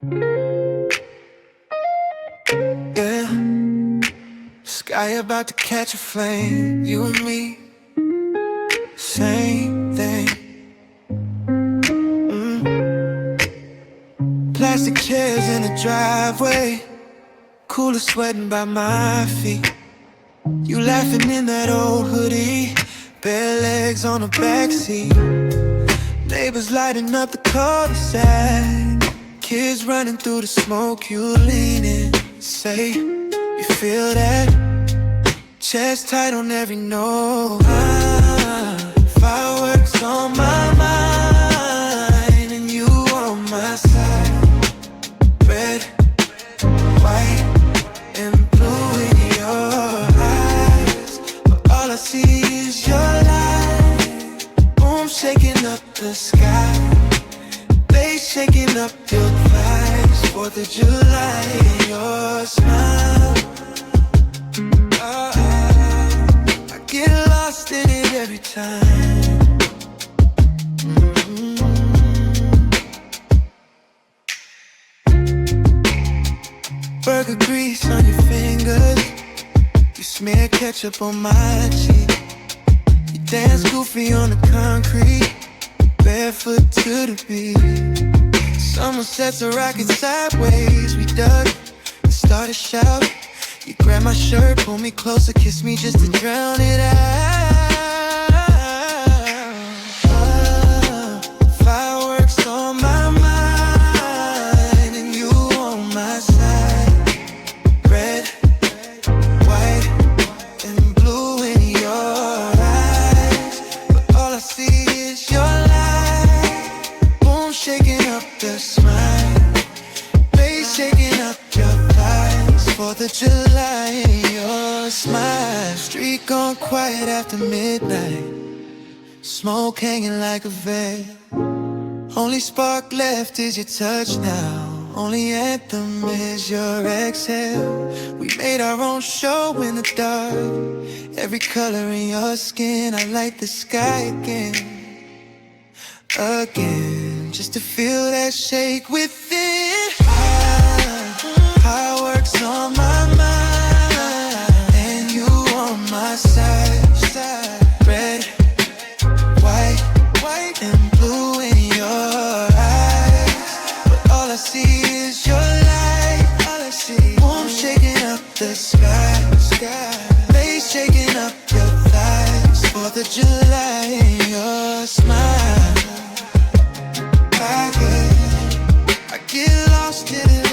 Yeah, sky about to catch a flame. You and me, same thing. Plastic chairs in the driveway, cooler sweating by my feet. You laughing in that old hoodie, bare legs on the backseat. Neighbors lighting up the cul-de-sac, kids running through the smoke. You leaning, say, you feel that? Chest tight on every note. Fireworks on my mind, and you on my side. Red, white, and blue in your eyes, but all I see is your light. Boom, shaking up the sky, they shaking up your thighs. 4th of July, your smile. I get lost in it every time. Burger grease on your fingers, you smear ketchup on my cheek. You dance goofy on the concrete, barefoot to the beat. Someone sets a rocket sideways, we duck and start a shout. You grab my shirt, pull me closer, kiss me just to drown it out. Fireworks on my mind, and you on my side. Red, white, and blue in your eyes, but all I see is your light. Boom, shaking up the smile, bass shaking up your thighs. 4th of July, your smile. Street gone quiet after midnight, smoke hanging like a veil. Only spark left is your touch now, only anthem is your exhale. We made our own show in the dark, every color in your skin. I light the sky again, just to feel that shake within. Fireworks on my mind, and you on my side. Red, white, and blue in your eyes, but all I see is your light. All I see, boom, shaking up the sky. They shaking up your thighs. 4th of July, your smile. I get lost in it.